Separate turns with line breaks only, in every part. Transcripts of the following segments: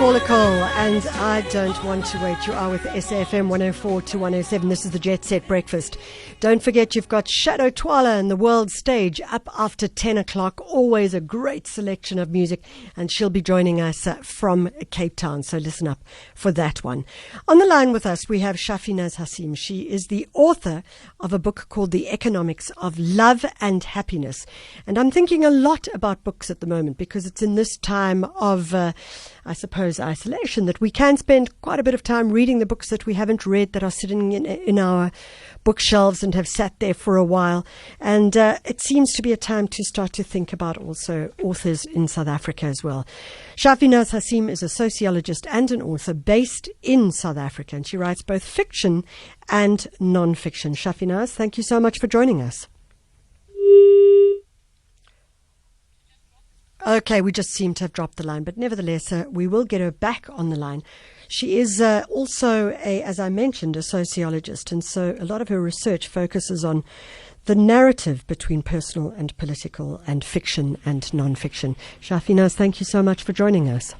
Follicle, and I don't want to wait. You are with SAFM 104 to 107. This is the Jet Set Breakfast. Don't forget you've got Shadow Twala and the World Stage up after 10 o'clock. Always a great selection of music, and she'll be joining us from Cape Town. So listen up for that one. On the line with us, we have Shafinaaz Hassim. She is the author of a book called The Economics of Love and Happiness. And I'm thinking a lot about books at the moment because it's in this time of I suppose, isolation, that we can spend quite a bit of time reading the books that we haven't read that are sitting in our bookshelves and have sat there for a while. And it seems to be a time to start to think about also authors in South Africa as well. Shafinaaz Hassim is a sociologist and an author based in South Africa, and she writes both fiction and non-fiction. Shafinaaz, thank you so much for joining us. Okay, we just seem to have dropped the line, but nevertheless, we will get her back on the line. She is also, as I mentioned, a sociologist, and so a lot of her research focuses on the narrative between personal and political and fiction and non-fiction. Shafinaaz, thank you so much for joining us.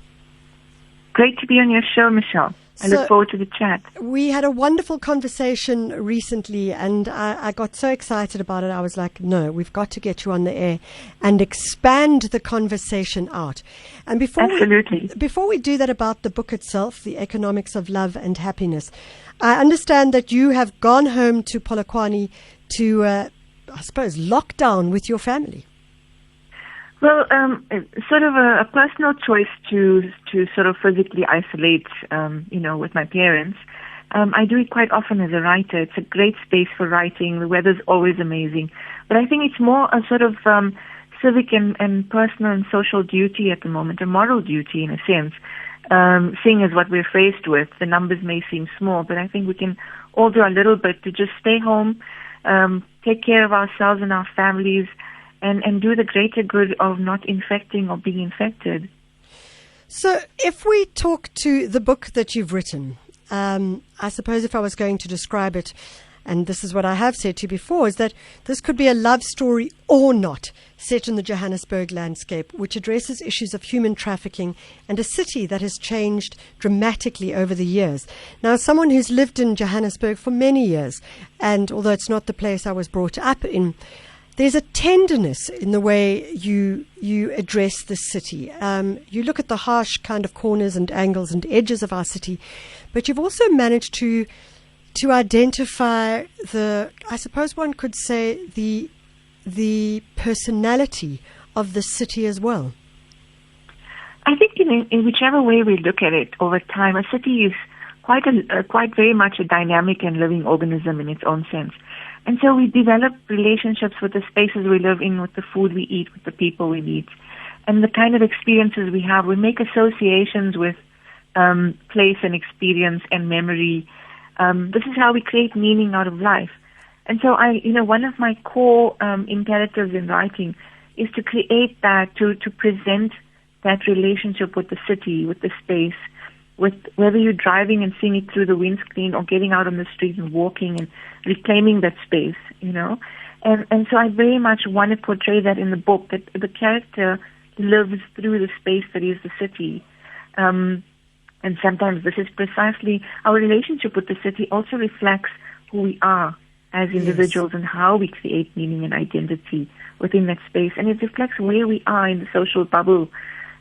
Great to be on your show, Michelle. I look forward to the chat.
We had a wonderful conversation recently, and I got so excited about it. I was like, no, we've got to get you on the air and expand the conversation out. And before we do that about the book itself, The Economics of Love and Happiness, I understand that you have gone home to Polokwane to, I suppose, lock down with your family.
Well, sort of a personal choice to sort of physically isolate, with my parents. I do it quite often as a writer. It's a great space for writing. The weather's always amazing. But I think it's more a sort of civic and personal and social duty at the moment, a moral duty in a sense, seeing as what we're faced with. The numbers may seem small, but I think we can all do a little bit to just stay home, take care of ourselves and our families, and do the greater good of not infecting or being infected.
So if we talk to the book that you've written, I suppose if I was going to describe it, and this is what I have said to you before, is that this could be a love story or not, set in the Johannesburg landscape, which addresses issues of human trafficking and a city that has changed dramatically over the years. Now, as someone who's lived in Johannesburg for many years, and although it's not the place I was brought up in, there's a tenderness in the way you address the city. You look at the harsh kind of corners and angles and edges of our city, but you've also managed to identify I suppose one could say, the personality of the city as well.
I think in whichever way we look at it over time, a city is quite very much a dynamic and living organism in its own sense. And so we develop relationships with the spaces we live in, with the food we eat, with the people we meet, and the kind of experiences we have. We make associations with place and experience and memory. This is how we create meaning out of life. And so one of my core imperatives in writing is to create that, to present that relationship with the city, with the space, with whether you're driving and seeing it through the windscreen or getting out on the street and walking and reclaiming that space, And so I very much want to portray that in the book, that the character lives through the space that is the city. And sometimes this is precisely our relationship with the city also reflects who we are as individuals, yes, and how we create meaning and identity within that space. And it reflects where we are in the social bubble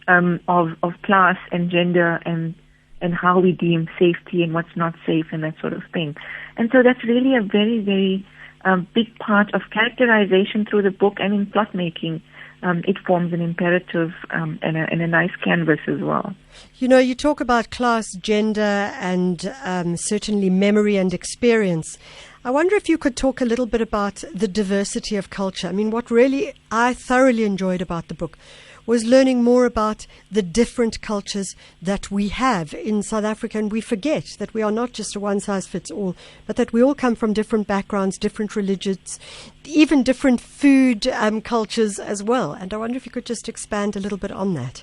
of class and gender and how we deem safety and what's not safe and that sort of thing. And so that's really a very, very big part of characterization through the book, and in plot making. It forms an imperative and a nice canvas as well.
You talk about class, gender, and certainly memory and experience. I wonder if you could talk a little bit about the diversity of culture. I mean, what really I thoroughly enjoyed about the book was learning more about the different cultures that we have in South Africa. And we forget that we are not just a one-size-fits-all, but that we all come from different backgrounds, different religions, even different food cultures as well. And I wonder if you could just expand a little bit on that.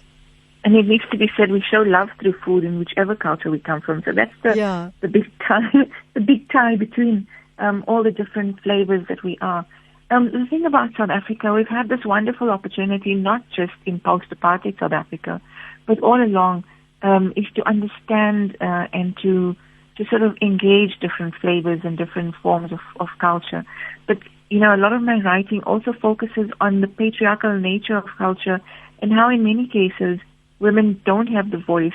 And it needs to be said, we show love through food in whichever culture we come from. So that's the big tie between all the different flavors that we are. The thing about South Africa, we've had this wonderful opportunity, not just in post-apartheid South Africa, but all along is to understand and to sort of engage different flavors and different forms of culture. But, a lot of my writing also focuses on the patriarchal nature of culture and how in many cases women don't have the voice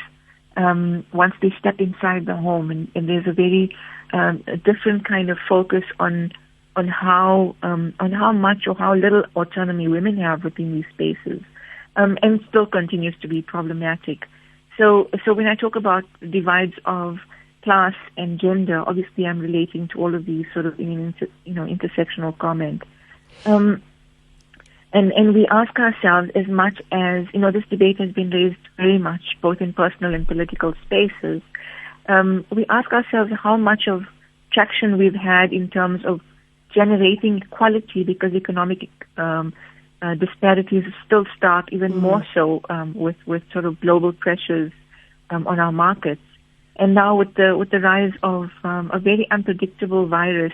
once they step inside the home. And there's a very a different kind of focus on how much or how little autonomy women have within these spaces, and still continues to be problematic. So when I talk about divides of class and gender, obviously I'm relating to all of these sort of intersectional comment. And we ask ourselves, as much as, this debate has been raised very much, both in personal and political spaces, we ask ourselves how much of traction we've had in terms of generating equality, because economic disparities still stark, even more so with sort of global pressures on our markets. And now with the rise of a very unpredictable virus,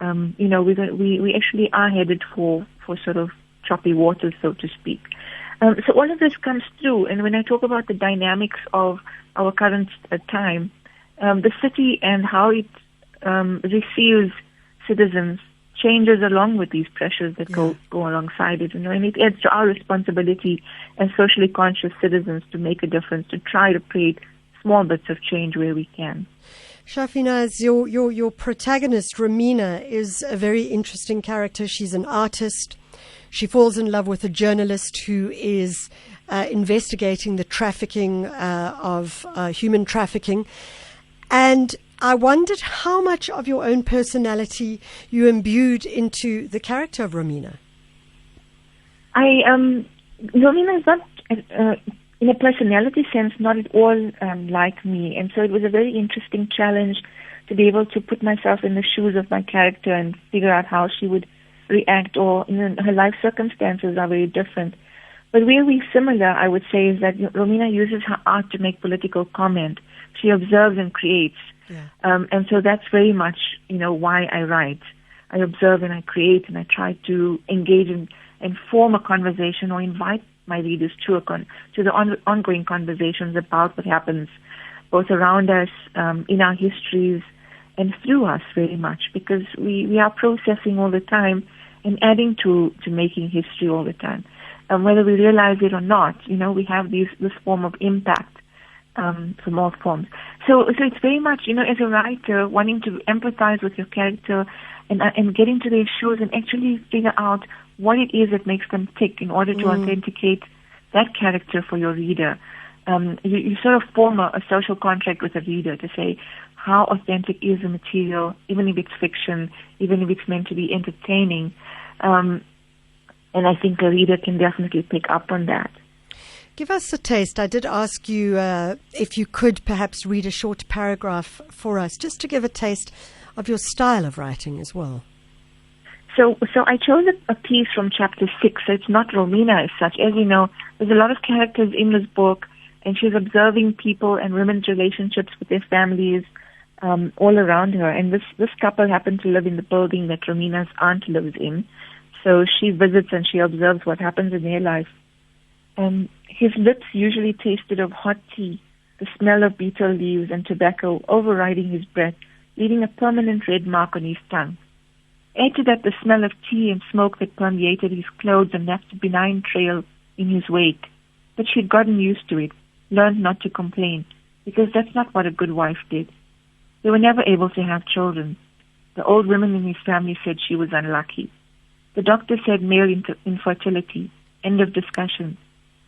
we actually are headed for sort of choppy waters, so to speak. So all of this comes through. And when I talk about the dynamics of our current time, the city and how it receives citizens changes along with these pressures that go alongside it. And it adds to our responsibility as socially conscious citizens to make a difference, to try to create small bits of change where we can.
Shafinaaz, your protagonist, Romina, is a very interesting character. She's an artist. She falls in love with a journalist who is investigating the trafficking of human trafficking. And I wondered how much of your own personality you imbued into the character of Romina.
Romina is not, in a personality sense, not at all like me. And so it was a very interesting challenge to be able to put myself in the shoes of my character and figure out how she would react, or her life circumstances are very different. But where we're similar, I would say, is that Romina uses her art to make political comment. She observes and creates. Yeah. And so that's very much, why I write. I observe and I create, and I try to engage and form a conversation, or invite my readers to the ongoing conversations about what happens both around us, in our histories, and through us very much, because we are processing all the time and adding to making history all the time. And whether we realize it or not, we have this form of impact from all forms. So it's very much, as a writer, wanting to empathize with your character and get into their shoes and actually figure out what it is that makes them tick in order to authenticate that character for your reader. You sort of form a social contract with the reader to say, how authentic is the material, even if it's fiction, even if it's meant to be entertaining. And I think a reader can definitely pick up on that.
Give us a taste. I did ask you if you could perhaps read a short paragraph for us, just to give a taste of your style of writing as well.
So I chose a piece from chapter 6. So it's not Romina as such. As you know, there's a lot of characters in this book, and she's observing people and women's relationships with their families all around her. And this couple happened to live in the building that Romina's aunt lives in. So she visits and she observes what happens in their life. His lips usually tasted of hot tea, the smell of betel leaves and tobacco overriding his breath, leaving a permanent red mark on his tongue. Add to that the smell of tea and smoke that permeated his clothes and left a benign trail in his wake. But she had gotten used to it, learned not to complain, because that's not what a good wife did. They were never able to have children. The old women in his family said she was unlucky. The doctor said male infertility. End of discussion.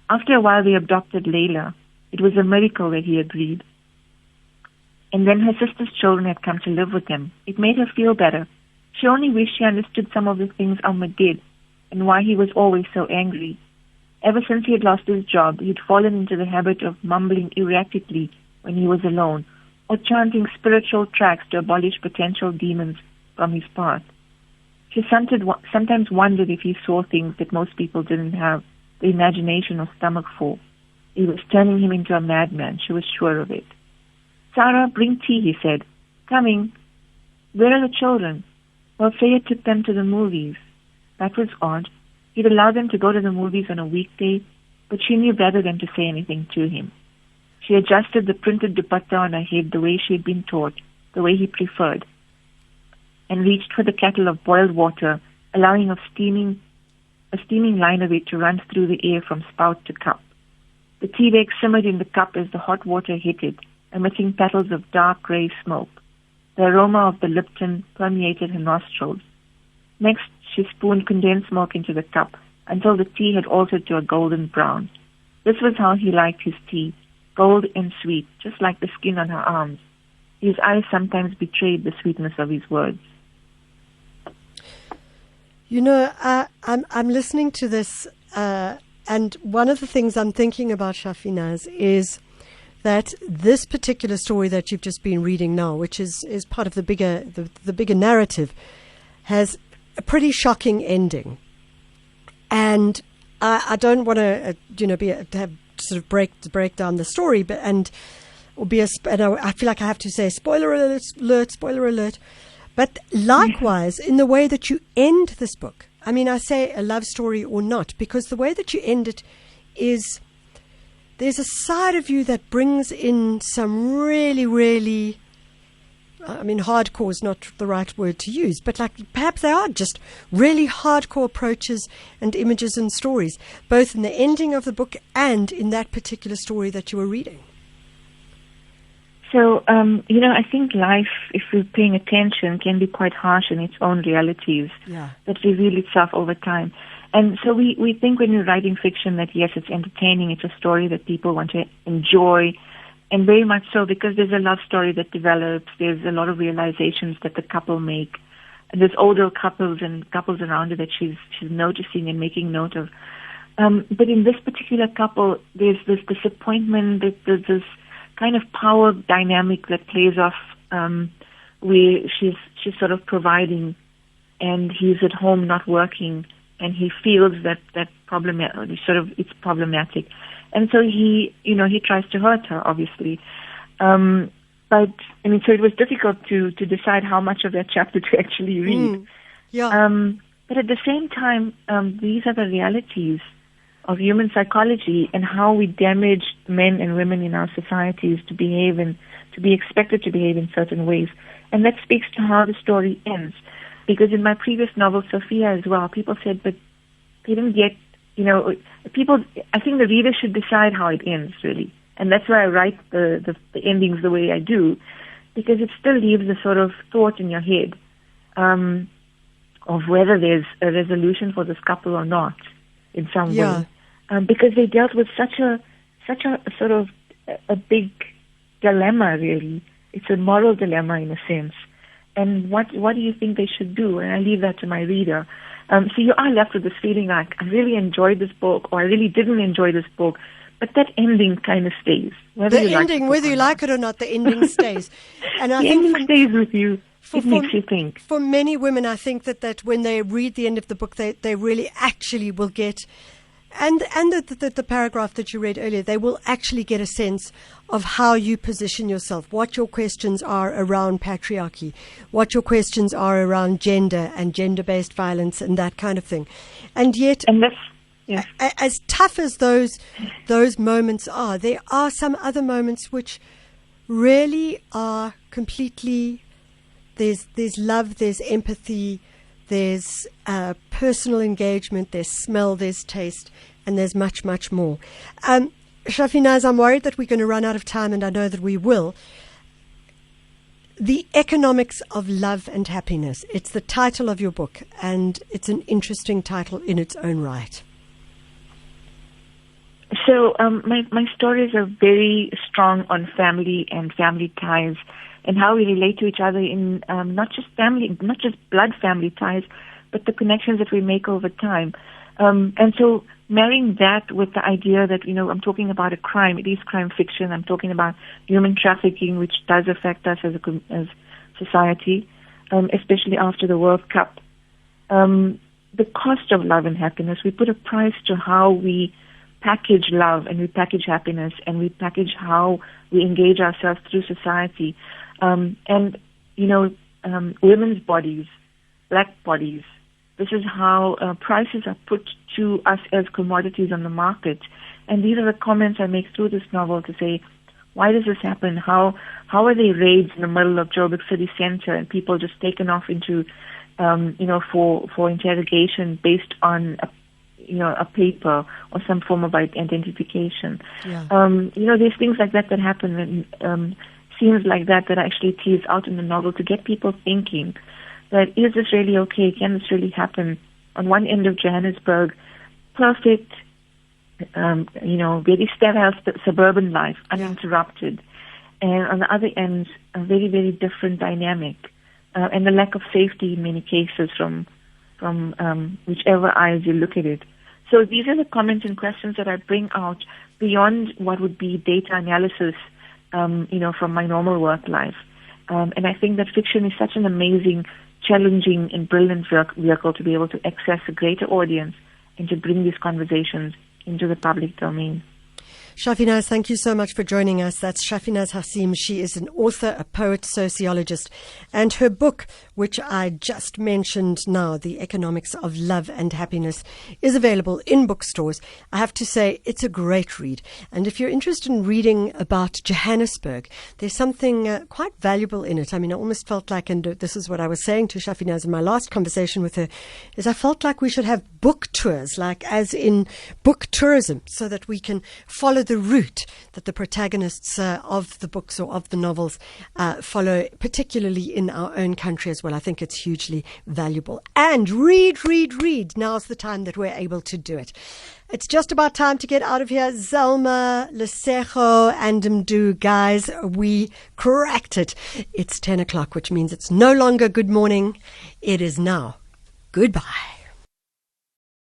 After a while, they adopted Layla. It was a miracle that he agreed. And then her sister's children had come to live with them. It made her feel better. She only wished she understood some of the things Ahmed did and why he was always so angry. Ever since he had lost his job, he had fallen into the habit of mumbling erratically when he was alone, or chanting spiritual tracts to abolish potential demons from his path. She sometimes wondered if he saw things that most people didn't have the imagination or stomach for. It was turning him into a madman. She was sure of it. "Sarah, bring tea," he said. "Coming." "Where are the children?" "Well, Sayed took them to the movies." That was odd. He'd allow them to go to the movies on a weekday, but she knew better than to say anything to him. She adjusted the printed dupatta on her head the way she had been taught, the way he preferred, and reached for the kettle of boiled water, allowing a steaming line of it to run through the air from spout to cup. The tea bag simmered in the cup as the hot water hit it, emitting petals of dark grey smoke. The aroma of the Lipton permeated her nostrils. Next, she spooned condensed milk into the cup until the tea had altered to a golden brown. This was how he liked his tea, gold and sweet, just like the skin on her arms. His eyes sometimes betrayed the sweetness of his words.
You know, I'm listening to this, and one of the things I'm thinking about, Shafinaaz, is that this particular story that you've just been reading now, which is part of the bigger narrative, has a pretty shocking ending. And I don't want to, break down the story, and I feel like I have to say spoiler alert. But likewise, in the way that you end this book, I mean, I say a love story or not, because the way that you end it is there's a side of you that brings in some really, really, I mean, hardcore is not the right word to use, but like perhaps they are just really hardcore approaches and images and stories, both in the ending of the book and in that particular story that you were reading.
So, I think life, if we're paying attention, can be quite harsh in its own realities that reveal itself over time. And so we think when we're writing fiction that, yes, it's entertaining, it's a story that people want to enjoy, and very much so because there's a love story that develops, there's a lot of realizations that the couple make. And there's older couples and couples around her that she's noticing and making note of. But in this particular couple, there's this disappointment, there's this kind of power dynamic that plays off where she's sort of providing and he's at home not working, and he feels that it's problematic. And so he tries to hurt her, obviously. But, so it was difficult to decide how much of that chapter to actually read. But at the same time, these are the realities of human psychology and how we damage men and women in our societies to behave and to be expected to behave in certain ways. And that speaks to how the story ends. Because in my previous novel, Sophia, as well, people said, but they didn't get, I think the reader should decide how it ends, really. And that's why I write the endings the way I do, because it still leaves a sort of thought in your head of whether there's a resolution for this couple or not in some way. Because they dealt with such a sort of a big dilemma, really. It's a moral dilemma in a sense. And what do you think they should do? And I leave that to my reader. So you are left with this feeling like, I really enjoyed this book, or I really didn't enjoy this book. But that ending kind of stays. Whether you
like it or not, the ending stays. And I think
ending stays with you. It makes you think.
For many women, I think that when they read the end of the book, they really actually will get, and the paragraph that you read earlier, they will actually get a sense of how you position yourself, what your questions are around patriarchy, what your questions are around gender and gender-based violence and that kind of thing. And yet, as tough as those moments are, there are some other moments which really are completely, there's love, there's empathy, there's personal engagement, there's smell, there's taste, and there's much, much more. Shafinaaz, I'm worried that we're going to run out of time, and I know that we will. The Economics of Love and Happiness. It's the title of your book, and it's an interesting title in its own right.
So my stories are very strong on family and family ties and how we relate to each other in not just blood family ties, but the connections that we make over time. And so marrying that with the idea that, I'm talking about a crime, it is crime fiction. I'm talking about human trafficking, which does affect us as society, especially after the World Cup. The cost of love and happiness, we put a price to how we package love and we package happiness and we package how we engage ourselves through society. Women's bodies, black bodies, this is how prices are put to us as commodities on the market. And these are the comments I make through this novel to say, Why does this happen? How are they raids in the middle of Joburg city center and people just taken off into, for interrogation based on a paper or some form of identification?
Yeah.
There's things like that happen, and scenes like that actually tease out in the novel to get people thinking that, is this really okay? Can this really happen? On one end of Johannesburg, perfect, very sterile suburban life, uninterrupted. And on the other end, a very, very different dynamic, and the lack of safety in many cases from whichever eyes you look at it. So these are the comments and questions that I bring out beyond what would be data analysis, from my normal work life. And I think that fiction is such an amazing, challenging, and brilliant vehicle to be able to access a greater audience and to bring these conversations into the public domain.
Shafinaaz, thank you so much for joining us. That's Shafinaaz Hassim. She is an author, a poet, sociologist, and her book, which I just mentioned now, The Economics of Love and Happiness, is available in bookstores. I have to say, it's a great read. And if you're interested in reading about Johannesburg, there's something quite valuable in it. I mean, I almost felt like, and this is what I was saying to Shafinaaz in my last conversation with her, is I felt like we should have book tours, like as in book tourism, so that we can follow the route that the protagonists of the books or of the novels follow, particularly in our own country as well. I think it's hugely valuable. And read. Now's the time that we're able to do it. It's just about time to get out of here. Zelma, Lesego, and Mdu, guys, we cracked it. It's 10 o'clock, which means it's no longer good morning. It is now goodbye.